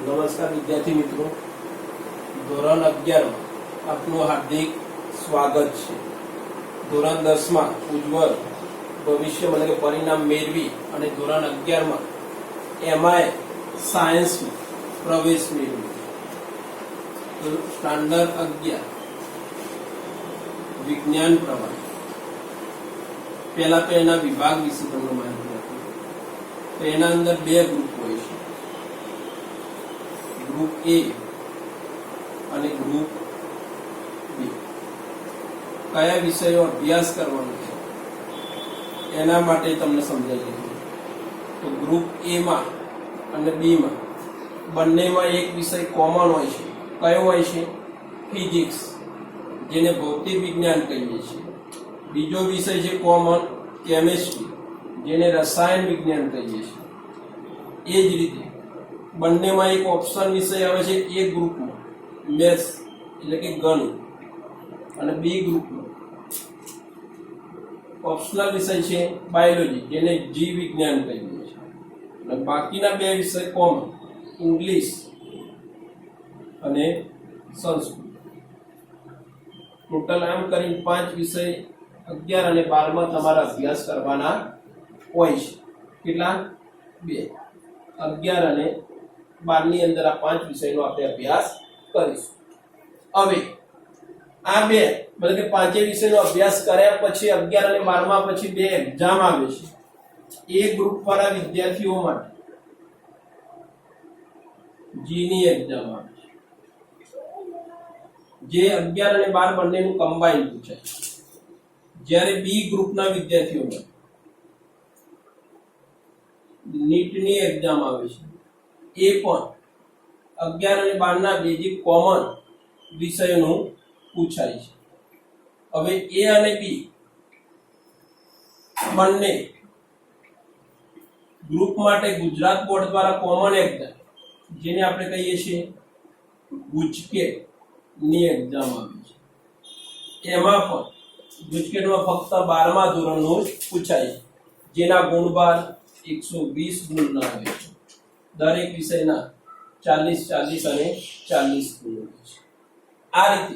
નમસ્કાર વિદ્યાર્થી મિત્રો, ધોરણ 11 માં આપનું હાર્દિક સ્વાગત છે। ધોરણ 10 માં ઉજ્જવળ ભવિષ્ય એટલે કે પરિણામ મેળવી અને ધોરણ 11 માં એમાંય સાયન્સ પ્રવેશ મેળવી। સ્ટાન્ડર્ડ 11 વિજ્ઞાન પ્રવાહ। પહેલા તો એના વિભાગ વિશે તમને માહિતી આપી। તો એના અંદર બે ગ્રુપ હોય છે, ગ્રુપ એ અને ગ્રુપ બી। કયા વિષયો અભ્યાસ કરવાનો છે એના માટે તમને સમજાવી દીધું। તો ગ્રુપ એ માં અને બી માં બંનેમાં એક વિષય કોમન હોય છે। કયો હોય છે? ફિઝિક્સ, જેને ભૌતિક વિજ્ઞાન કહીએ છીએ। બીજો વિષય છે કોમન કેમિસ્ટ્રી, જેને રસાયણ વિજ્ઞાન કહીએ છીએ। એ જ રીતે બંનેમાં એક ઓપ્શન વિષય આવે છે એ ગ્રુપમાં મેથ્સ એટલે કે ગણિત, અને બી ગ્રુપમાં ઓપ્શનલ વિષય છે બાયોલોજી, જેને જીવ વિજ્ઞાન કહીએ છીએ। અને બાકીના બે વિષય કોમન ઇંગ્લિશ અને સંસ્કૃત। ટોટલ આમ કરીને 5 વિષય 11 અને 12 માં તમારા અભ્યાસ કરવાના હોય છે। કેટલા? 2। 11 અને 12 ની અંદર આ 5 વિષયનો આપણે અભ્યાસ કરીશું। હવે આ બે એટલે કે 5 વિષયનો અભ્યાસ કર્યા પછી 11 અને 12 માં પછી બે એક્ઝામ આવે છે એ ગ્રુપ વાળા વિદ્યાર્થીઓ માટે। જી ની એક્ઝામ આવે છે, જે 11 અને 12 બંનેનું કમ્બાઈન પૂછાય। જ્યારે બી ગ્રુપના વિદ્યાર્થીઓ માટે નીટ ની એક્ઝામ આવે છે, એ પણ 11 અને 12 ના બેઝિક કોમન વિષયોનું પૂછાય છે। હવે એ અને બી બંને ગ્રુપ માટે ગુજરાત બોર્ડ દ્વારા કોમન એક્ઝામ, જેને આપણે કહીએ છીએ ગુજકેટ ની એક્ઝામ આવે છે। એમાં પણ ગુજકેટમાં ફક્ત 12મા ધોરણનું જ પૂછાય છે, જેના ગુણભાર 120 ગુણના હોય છે। દરેક વિષયના 40 અને 40 ગુણ હોય છે। આ રીતે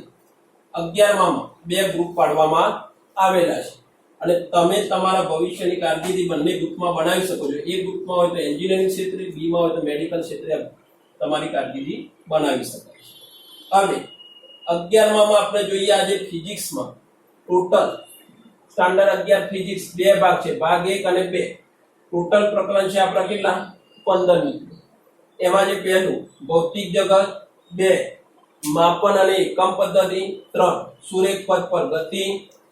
11માં બે ગ્રુપ પાડવામાં આવેલા છે, અને તમે તમારા ભવિષ્યની કારકિર્દી બંને ગ્રુપમાં બનાવી શકો છો। એક ગ્રુપમાં હોય તો એન્જિનિયરિંગ ક્ષેત્રે, બી માં હોય તો મેડિકલ ક્ષેત્રે તમારી કારકિર્દી બનાવી શકાય છે। હવે 11માં આપણે જોઈએ આજે ફિઝિક્સમાં ટોટલ સ્ટાન્ડર્ડ 11 ફિઝિક્સ બે ભાગ છે, ભાગ 1 અને 2। ટોટલ પ્રકરણ છે આપણા કેટલા? 15 મિત્રો। એમાં જે પહેલું ભૌતિક જગત, 2 માપન અને એકમ પદ્ધતિ, 3 સુરેખ પથ પર ગતિ,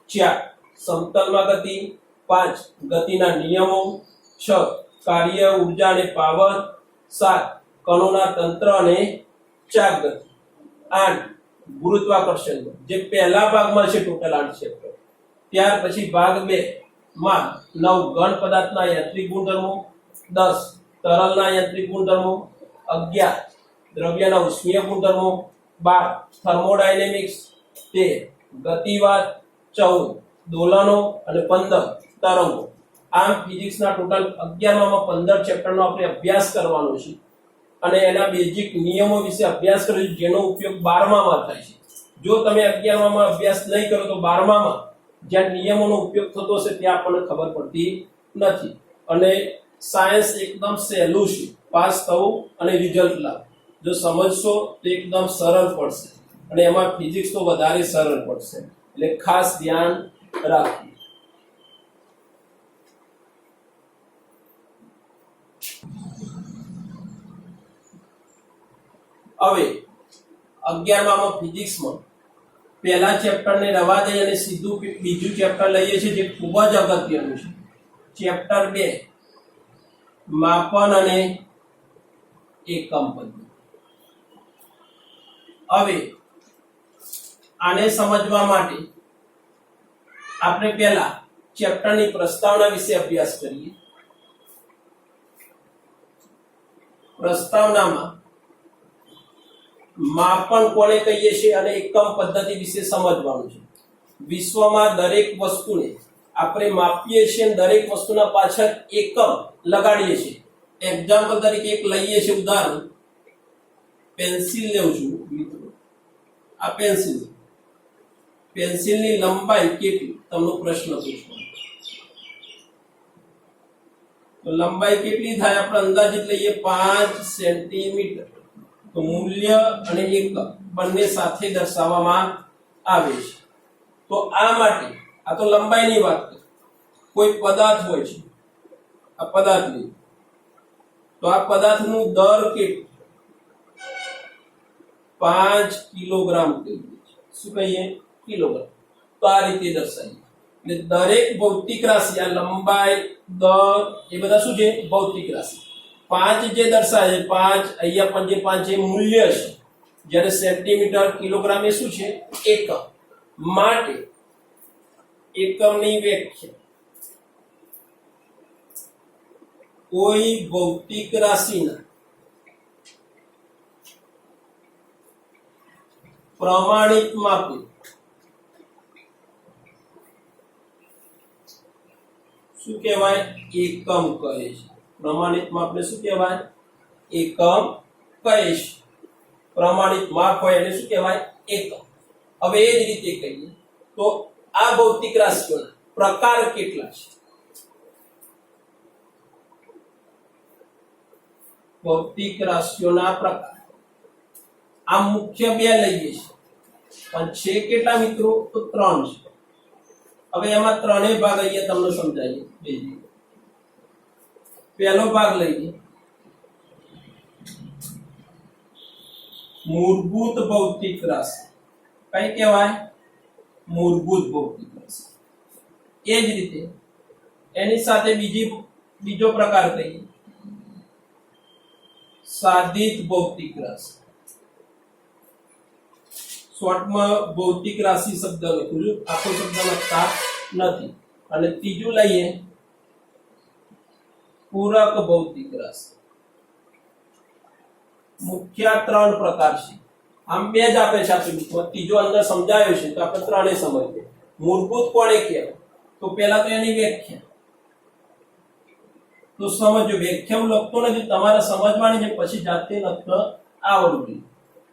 4 સમતલમાં ગતિ, 5 ગતિના નિયમો, 6 કાર્ય ઊર્જા અને પાવર, 7 કણોના તંત્ર અને ચાક ગતિ, 8 ગુરુત્વાકર્ષણ, જે પહેલા ભાગમાં છે ટોટલ 8 ચેપ્ટર। ત્યાર પછી ભાગ 2 માં 9 ઘન પદાર્થના યાંત્રિક ગુણધર્મો, 10 તરલના યાંત્રિક ગુણધર્મો, 11 દ્રવ્યના ઉષ્મીય ગુણધર્મો, 12 થર્મોડાયનેમિક્સ, 13 ગતિવાદ, 14 દોલનો અને 15 તરંગો। આમ ફિઝિક્સના ટોટલ 11માં 15 ચેપ્ટરનો આપણે અભ્યાસ કરવાનો છે, અને એના બેઝિક નિયમો વિશે અભ્યાસ કરીશું, જેનો ઉપયોગ 12માં થાય છે। જો તમે 11માં અભ્યાસ નહીં કરો તો 12માં જ્યાં નિયમોનો ઉપયોગ થતો હશે ત્યાં આપણને ખબર પડતી નથી। અને સાયન્સ એકદમ સહેલું છે પાસ થવું અને રિઝલ્ટ લાવવું। જો સમજશો તો એકદમ સરળ પડશે, અને એમાં ફિઝિક્સ તો વધારે સરળ પડશે, એટલે ખાસ ધ્યાન રાખવું। હવે 11માં ફિઝિક્સમાં પહેલા ચેપ્ટરને રવા દઈ અને સીધું બીજું ચેપ્ટર લઈએ છીએ, જે ખૂબ જ અગત્યનું છે, ચેપ્ટર 2 માપન અને એકમ પદ્ધતિ। હવે આને સમજવા માટે આપણે પહેલા ચેપ્ટરની પ્રસ્તાવના વિશે અભ્યાસ કરીએ। પ્રસ્તાવનામાં માપન કોને કહીએ છીએ અને એકમ પદ્ધતિ વિશે સમજવાનું છે। વિશ્વમાં દરેક વસ્તુને આપણે માપીએ છીએ, દરેક વસ્તુના પાછળ એકમ લગાડીએ છીએ। એક્ઝામ્પલ તરીકે એક લઈએ છીએ ઉદાહરણ, પેન્સિલ લેવું છું મિત્રો, આ પેન્સિલની લંબાઈ કેટલી તમને પ્રશ્ન પૂછવાનો, તો લંબાઈ કેટલી થાય આપણે અંદાજિત લઈએ 5 સેન્ટીમીટર. તો મૂલ્ય અને એકમ બંને સાથે દર્શાવવામાં આવે છે. તો આ માટે આ તો લંબાઈની વાત કરી, કોઈ પદાર્થ હોય છે, આ પદાર્થ લઈએ તો આ પદાર્થનું દર કેટલું 5 કિલોગ્રામ કહીએ છીએ. શું કહીએ? કિલોગ્રામ. તો આ રીતે દર્શાવીએ. એટલે દરેક ભૌતિક રાશિ, આ લંબાઈ, દર, એ બધા શું છે? ભૌતિક રાશિ. 5 જે દર્શાવે છે, 5 અહીંયા પણ જે 5 એ મૂલ્ય છે, જ્યારે સેન્ટીમીટર, કિલોગ્રામ એ શું છે? એકમ. માટે એકમની વ્યાખ્યા કોઈ ભૌતિક રાશિના પ્રમાણિત માપે શું કહેવાય? એકમ કહે છે. પ્રમાણિત માપને શું કહેવાય? એકમ કહે છે. પ્રમાણિત માપ હોય એને શું કહેવાય? એકમ. હવે એ જ રીતે કહીએ તો આ ભૌતિક રાશિઓના પ્રકાર કેટલા છે? ભૌતિક રાશિઓના પ્રકાર આ મુખ્ય બે લઈએ છીએ, પણ છે કેટલા મિત્રો? તો 3 છે. હવે એમાં ત્રણેય ભાગ અહીંયા તમને સમજાવીએ. પહેલો ભાગ લઈએ મૂળભૂત ભૌતિક રાશિ. કઈ કહેવાય? મૂળભૂત ભૌતિક રાશિ. એ જ રીતે એની સાથે બીજો પ્રકાર કહીએ સાધિત ભૌતિક રાશિ. શોર્ટમાં ભૌતિક રાશિ શબ્દ લખું છું, આખો શબ્દ લખતા નથી. અને ત્રીજું લઈએ પૂરક ભૌતિક રાશિ. મુખ્ય 3 પ્રકાર છે. આમ 2 જ આપે છે આપણે મિત્રો, ત્રીજો અંદર સમજાયો છે તો આપણે 3 સમજીએ. મૂળભૂત કોને કહેવાય? તો પહેલા તો એની વ્યાખ્યા તો સમજો. વ્યાખ્યા હું લખતો નથી, તમારે સમજવાની છે, પછી જાતે લખતા આવડવું જોઈએ.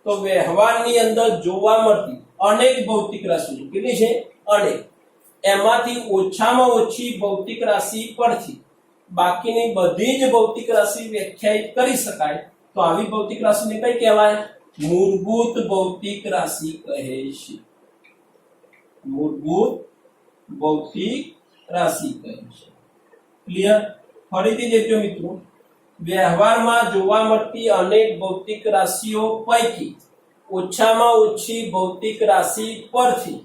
તો વ્યવહારની અંદર જોવા મળતી અનેક ભૌતિક રાશિઓ કેટલી છે? અનેક. એમાંથી ઓછામાં ઓછી ભૌતિક રાશિ પરથી બાકીની બધી જ ભૌતિક રાશિ વ્યાખ્યાયિત કરી શકાય. તો આવી ભૌતિક રાશિને કઈ કહેવાય? મૂળભૂત ભૌતિક રાશિ કહે છે. મૂળભૂત ભૌતિક રાશિ કહે છે. ક્લિયર? ફરીથી દેખજો મિત્રો, વ્યવહારમાં જોવા મળતી અનેક ભૌતિક રાશિઓ પૈકી ઓછામાં ઓછી ભૌતિક રાશિ પરથી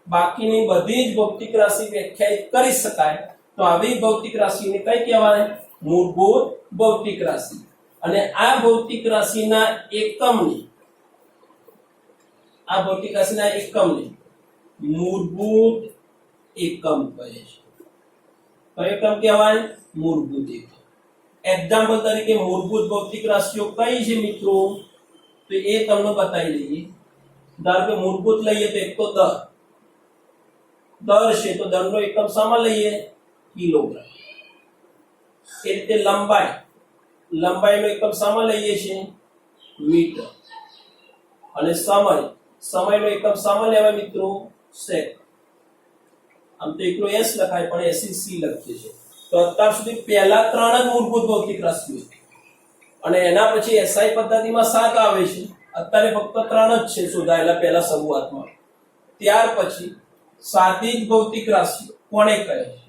બાકીની બધી જ ભૌતિક રાશિ વ્યાખ્યાયિત કરી શકાય. તો આવી ભૌતિક રાશિને કઈ કહેવાય? મૂળભૂત ભૌતિક રાશિ. અને આ ભૌતિક રાશિના એકમને મૂળભૂત એકમ કહે છે. કયો એકમ કહેવાય? મૂળભૂત એકમ. એક્ઝામ્પલ તરીકે મૂળભૂત ભૌતિક રાશિઓ કઈ છે મિત્રો? તો એ તમને બતાવી દઈએ. ધારો કે મૂળભૂત લઈએ તો એક તો દર છે, તો દરનો એકમ શામાં લઈએ? કિલોગ્રામ. એ રીતે લંબાઈનો એકમ શામાં લઈએ છીએ? મીટર. અને સમયનો એકમ શામાં લેવાય મિત્રો? સેકન્ડ. આમ તો એકલો s લખાય પણ SEC લખીએ છે. તો અત્યાર સુધી પહેલા 3 જ મૂળભૂત ભૌતિક રાશિઓ અને એના પછી SI પદ્ધતિમાં 7 આવે છે. અત્યારે ફક્ત 3 જ છે શોધાયેલા પહેલા શરૂઆતમાં. ત્યાર પછી સાધિત ભૌતિક રાશિઓ કોને કહે છે?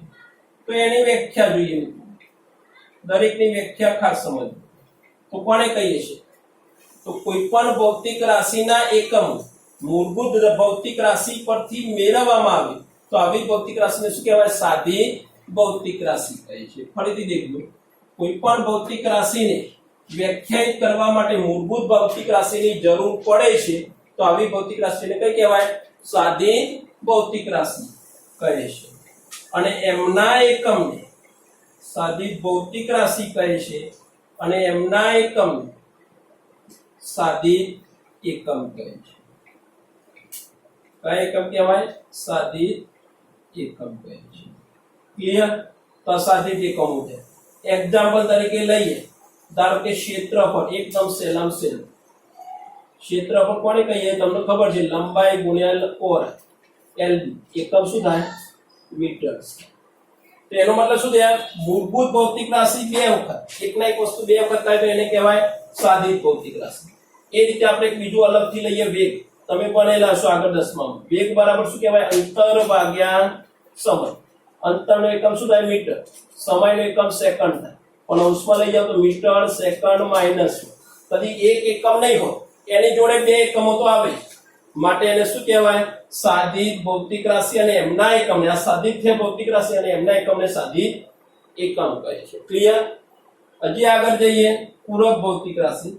તો એની વ્યાખ્યા જોઈએ. દરેકની વ્યાખ્યા ખાસ સમજો. તો કોને કહીએ છીએ? તો કોઈ પણ ભૌતિક રાશિના એકમ મૂળભૂત ભૌતિક રાશિ પરથી મેળવવામાં આવે તો આવી ભૌતિક રાશિને શું કહેવાય? સાધિત ભૌતિક રાશિ કહે છે. ફરીથી દેખજો, કોઈ પણ ભૌતિક રાશિને વ્યાખ્યાયિત કરવા માટે મૂળભૂત ભૌતિક રાશિની જરૂર પડે છે તો આવી ભૌતિક રાશિને કઈ કહેવાય? સાધિત ભૌતિક રાશિ કહે છે. અને એમના એકમને સાધિત ભૌતિક રાશિ કહે છે. અને એમના એકમને સાધિત એકમ કહે છે. કયા એકમ કહેવાય? સાધિત એકમ કહે છે. ક્લિયર? તો સાધિત એકમો છે. એક્ઝામ્પલ તરીકે લઈએ, ધારો કે ક્ષેત્રફળ એકદમ સહેલામ સહેલું ક્ષેત્રફળ કોને કહીએ તમને ખબર છે, લંબાઈ ગુણ્યા પહોળાઈ LB, એકમ શું થાય મીટર. તો એનો મતલબ શું થયા, મૂળભૂત ભૌતિક રાશિ બે વખત, એકના એક વસ્તુ બે વખત થાય તો એને કહેવાય સાદિત ભૌતિક રાશિ. એ રીતે આપણે એક બીજું અલગથી લઈએ વેગ. તમે ભણેલા છો આગળ 10માં. વેગ બરાબર શું કહેવાય, અંતર ભાગ્યા સમય. અંતરનો એકમ શું થાય મીટર, સમયનો એકમ સેકન્ડ થાય. પણ અંશમાં લઈ જાવ તો મીટર સેકન્ડ માઈનસ, કદી એક એકમ નહીં હોય એની જોડે બે એકમો તો આવે, માટે એને શું કહેવાય સાદિત ભૌતિક રાશિ. અને એમના એકમને, આ સાદિત છે ભૌતિક રાશિ અને એમના એકમને સાદિત એકમ કહે છે. ક્લિયર? હજી આગળ જઈએ, પૂરક ભૌતિક રાશિ.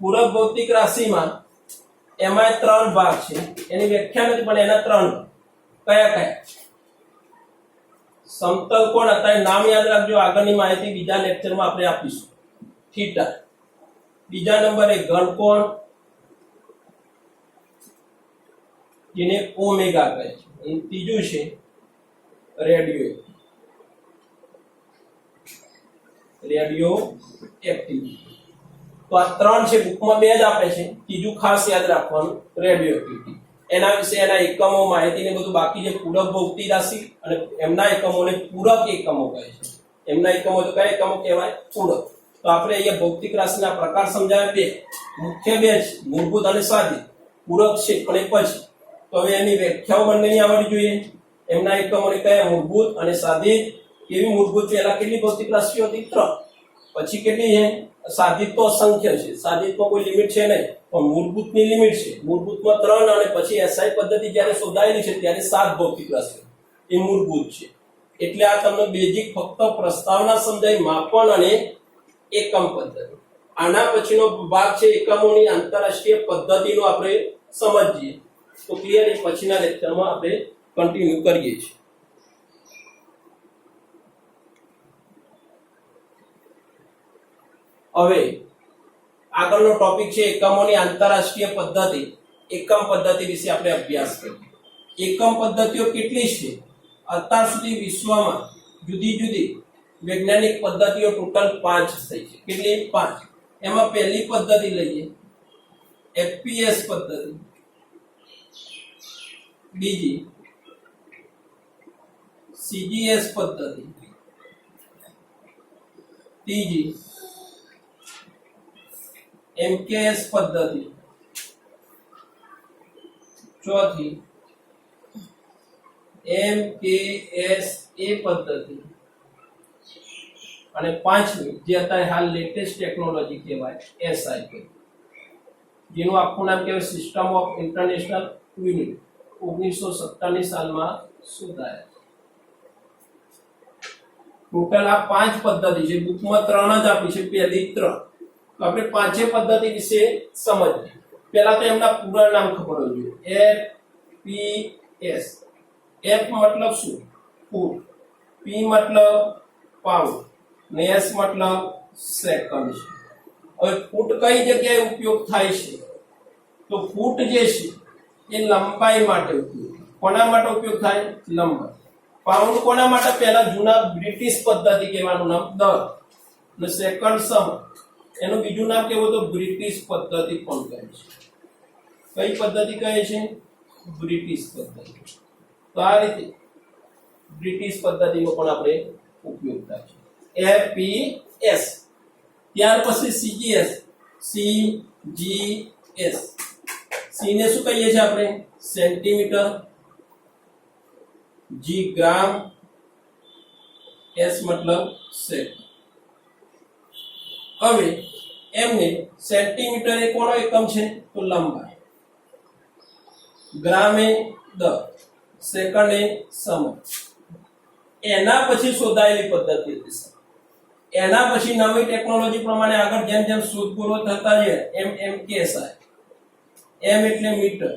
પૂરક ભૌતિક રાશિમાં એમાં 3 ભાગ છે, એની વ્યાખ્યા નથી પણ એના 3 ભાગ કયા કયા. સમતલ કોણ હતા, નામ યાદ રાખજો, આગળની માહિતી બીજા લેક્ચરમાં આપણે આપીશું. થીટા. બીજા નંબરે ઘન કોણ, જેને ઓમેગા કહે છે. અને ત્રીજું છે રેડિયો એક્ટિવ. તો આ 3 છે, બુકમાં 2 જ આપે છે, ત્રીજું ખાસ યાદ રાખવાનું રેડિયો એક્ટિવિટી. એના વિશે એના એકમો માહિતી ને બધું બાકી છે. પૂરક ભૌતિક રાશિ અને એમના એકમોને પૂરક એકમો કહે છે. એમના એકમો તો કયા એકમો કહેવાય, પૂરક. તો આપણે અહીંયા ભૌતિક રાશિના પ્રકાર સમજાવ્યા 2, મુખ્ય 2 છે, મૂળભૂત અને સાદિત. પૂરક છે પણ પછી તો હવે એની વ્યાખ્યાઓ બંનેની આવડવી જોઈએ. એમના એકમોને કયા, મૂળભૂત અને સાદિત. કેવી મૂળભૂત, પહેલા કેટલી ભૌતિક રાશિઓ હતી 3, પછી કેટલી છે સાદિત, તો અસંખ્ય છે. સાદિતમાં કોઈ લિમિટ છે નહીં, પણ મૂળભૂતની લિમિટ છે. મૂળભૂતમાં 3 અને પછી SI પદ્ધતિ જ્યારે શોધાયેલી છે ત્યારે 7 ભૌતિક રાશિઓ એ મૂળભૂત છે. એટલે આ તમને બેઝિક ફક્ત પ્રસ્તાવના સમજાય, માપન અને એકમ પદ્ધતિ. આના પછીનો ભાગ છે એકમોની આંતરરાષ્ટ્રીય પદ્ધતિનો આપણે સમજીએ. તો ક્લિયર, એ પછીના લેક્ચરમાં આપણે કન્ટિન્યુ કરીએ છીએ. હવે આગળનો ટોપિક છે એકમોની આંતરરાષ્ટ્રીય પદ્ધતિ. એકમ પદ્ધતિ વિશે આપણે અભ્યાસ કરીએ. એકમ પદ્ધતિઓ કેટલી છે, અત્યાર સુધી વિશ્વમાં જુદી જુદી વૈજ્ઞાનિક પદ્ધતિઓ ટોટલ 5 થઈ છે. કેટલી? 5. એમાં પહેલી પદ્ધતિ લઈએ FPS પદ્ધતિ, બીજી CGS પદ્ધતિ, ત્રીજી MKS પદ્ધતિ, ચોથી MKSA પદ્ધતિ અને પાંચમી જે અત્યારે હાલ લેટેસ્ટ ટેકનોલોજી કહેવાય SI પદ્ધતિ, જેનું આખું નામ કહેવાય સિસ્ટમ ઓફ ઇન્ટરનેશનલ યુનિટ. 1957ની સાલમાં શોધાયા. ટોટલ આ 5 પદ્ધતિ છે. બુકમાં 3 જ આપી છે, પહેલી 3. તો આપણે 5 પદ્ધતિ વિશે સમજીએ. પહેલા તો એમના પૂરા નામ ખબર હોવી જોઈએ. FPS. F મતલબ શું, ફૂટ. P મતલબ પાઉન્ડ ને S મતલબ સેકન્ડ છે. હવે ફૂટ કઈ જગ્યાએ ઉપયોગ થાય છે, તો ફૂટ જે છે એ લંબાઈ માટે ઉપયોગ. કોના માટે ઉપયોગ થાય? લંબાઈ. પાઉન્ડ કોના માટે? પહેલા જૂના બ્રિટિશ પદ્ધતિ કહેવાનું નામ દર, અને સેકન્ડ સમય. એનું બીજું નામ કેવું તો બ્રિટિશ પદ્ધતિ પણ કહે છે. કઈ પદ્ધતિ કહે છે? બ્રિટિશ પદ્ધતિ. તો આ રીતે બ્રિટિશ પદ્ધતિનો પણ આપણે ઉપયોગ થાય છે. FPS. ત્યાર પછી CGS. C ને શું કહીએ છીએ આપણે? સેન્ટીમીટર. G ગ્રામ. S મતલબ સેકન્ડ. હવે એમને સેન્ટીમીટર એ કોનો એકમ છે, તો લંબાઈ. ગ્રામ એ દર, સેકન્ડ એ સમય. એના પછી શોધાયેલી પદ્ધતિ હતી. એના પછી નવી ટેકનોલોજી પ્રમાણે આગળ જેમ જેમ શોધખોળો થતા જાય એમ MKSI. M એટલે મીટર,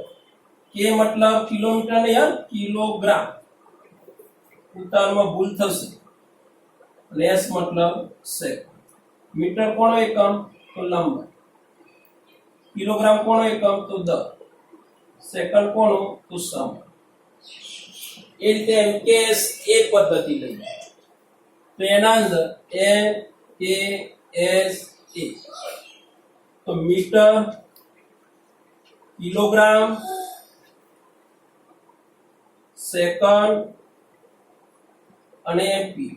K મતલબ કિલોમીટર ને યાર કિલોગ્રામ, ઉતારમાં ભૂલ થશે, અને S મતલબ સેકન્ડ. મીટર કોનો એકમ? તો લંબાઈ. કિલોગ્રામ કોનો એકમ? તો દર. સેકન્ડ કોનો? તો સમય. એ રીતે MKSA પદ્ધતિ લઈએ તો એના અંદર MKSA તો મીટર, કિલોગ્રામ, સેકન્ડ અને એમપી.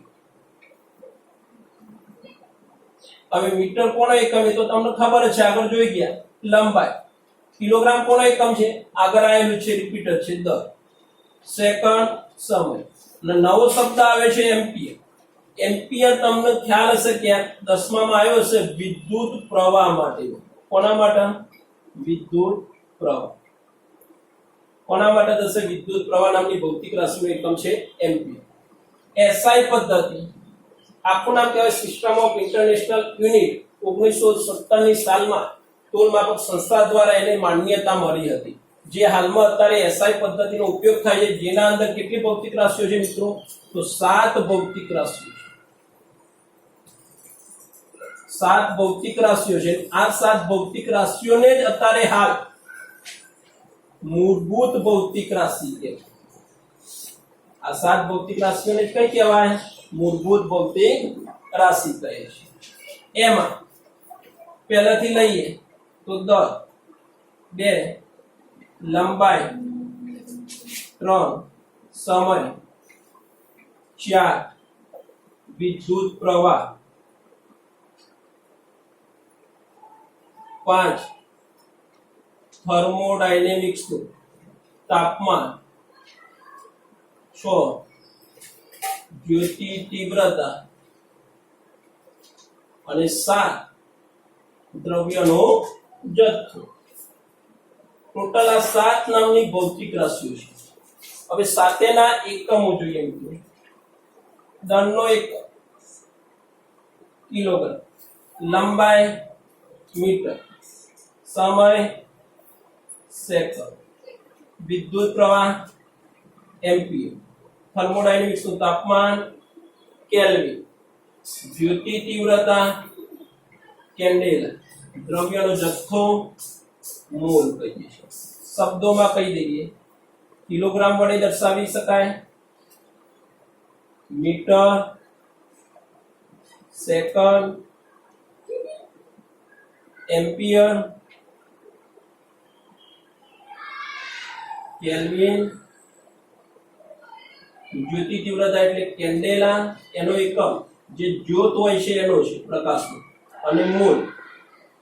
હવે મીટર કોનો એકમ એ તો તમને ખબર જ છે, આગળ જોઈ ગયા. લંબાઈ. કિલોગ્રામ કોનો એકમ છે, આગળ આવેલું છે, રિપીટર છે, દર. સેકન્ડ સમય. અને નવો શબ્દ આવે છે એમ્પિયર. એમ્પિયર તમને ખ્યાલ હશે કે 10માં આવ્યો હશે વિદ્યુત પ્રવાહ માટે. કોના માટે? વિદ્યુત પ્રવાહ. કોના માટે થશે? વિદ્યુત પ્રવાહ નામની ભૌતિક રાશિનું એકમ છે એમ્પિયર. એસઆઈ પદ્ધતિ આખું નામ કહેવાય સિસ્ટમ ઓફ ઇન્ટરનેશનલ યુનિટ. 1970 ની સાલમાં તોલ માપક સંસ્થા દ્વારા એને માન્યતા મળી હતી. જે હાલમાં અત્યારે એસઆઈ પદ્ધતિનો ઉપયોગ થાય છે, જેના અંદર કેટલી ભૌતિક રાશિઓ છે મિત્રો? તો 7 ભૌતિક રાશિઓ છે. 7 ભૌતિક રાશિઓ છે. આ 7 ભૌતિક રાશિઓને જ અત્યારે હાલ મૂળભૂત ભૌતિક રાશિ કહેવાય. આ 7 ભૌતિક રાશિઓને જ કઈ કહેવાય? મૂળભૂત ભૌતિક રાશિ કહે છે. એમાં પહેલાથી લઈએ તો દર, 2 લંબાઈ, 3 સમય, 4 વિદ્યુત પ્રવાહ, 5 થર્મોડાયનેમિક્સ તાપમાન, 6 જ્યોતિ તીવ્રતા અને 7 દ્રવ્યનો જથ્થો. ટોટલ આ 7 નામની ભૌતિક રાશિઓ છે. હવે સાથેના એકમો જોઈએ મિત્રો. દળનો એકમ કિલોગ્રામ, લંબાઈ મીટર, સમય સેકન્ડ, વિદ્યુત પ્રવાહ એમ્પિયર, થર્મોડાયનેમિક્સનું તાપમાન કેલ્વિન, જ્યોતિ તીવ્રતા કેન્ડેલા, દ્રવ્યનો જથ્થો મોલ કહીએ છીએ. શબ્દોમાં કહી દઈએ. કિલોગ્રામ વડે દર્શાવી શકાય, મીટર, સેકન્ડ, એમ્પિયર, કેલ્વિન, જ્યોતિ તીવ્રતા એટલે કેન્ડેલા, એનો એકમ જે જ્યોત હોય છે એનો છે પ્રકાશનો, અને મોલ.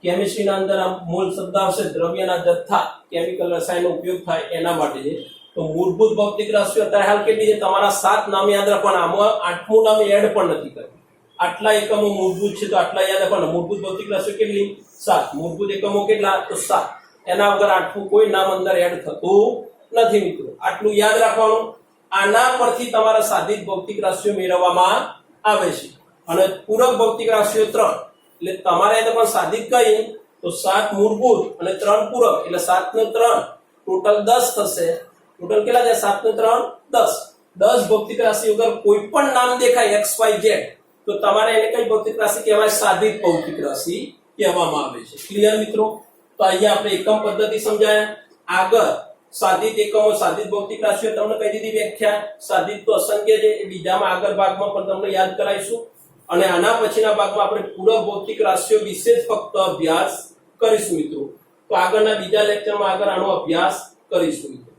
કેમિસ્ટ્રીના અંદર આ મોલ શબ્દ આવશે દ્રવ્યના જથ્થા, કેમિકલ રસાયણનો ઉપયોગ થાય એના માટે છે. તો મૂળભૂત ભૌતિક રાશિઓ અત્યારે હાલ કેટલી છે? તમારા 7 નામ યાદ રાખવાના. આમાં 8મું નામ એડ પણ નથી કર્યું. આટલા એકમો મૂળભૂત છે તો આટલા યાદ રાખવાના. મૂળભૂત ભૌતિક રાશિઓ કેટલી? 7. મૂળભૂત એકમો કેટલા? તો 7. એના વગર 8મું કોઈ નામ અંદર એડ થતું નથી મિત્રો. આટલું યાદ રાખવાનું. આના પરથી તમારા સાધિત ભૌતિક રાશિઓ મેળવવામાં આવે છે. અને પૂરક ભૌતિક રાશિઓ 3. એટલે તમારે પણ સાધિત કઈ તો 7 મૂળભૂત અને 3 પૂરક, એટલે 7 ને 3 ટોટલ 10 થશે. ટોટલ કેટલા છે? 7 ને 3 10. 10 ભૌતિક રાશિ વગર કોઈ પણ નામ દેખાય x y z તો તમારે એને કઈ ભૌતિક રાશિ કહેવાય? સાધિત ભૌતિક રાશિ કહેવામાં આવે છે. ક્લિયર મિત્રો? તો અહીંયા આપણે એકમ પદ્ધતિ સમજાયા. આગળ સાધિત એકમો, સાધિત ભૌતિક રાશિઓ તમને કહી દીધી વ્યાખ્યા. સાધિત તો અસંખ્ય છે, એ બીજામાં આગળ ભાગમાં પણ તમને યાદ કરાવીશું. અને આના પછીના ભાગમાં આપણે પૂરક ભૌતિક રાશિઓ વિશે જ ફક્ત અભ્યાસ કરીશું મિત્રો. તો આગળના બીજા લેક્ચરમાં આગળ આનો અભ્યાસ કરીશું મિત્રો.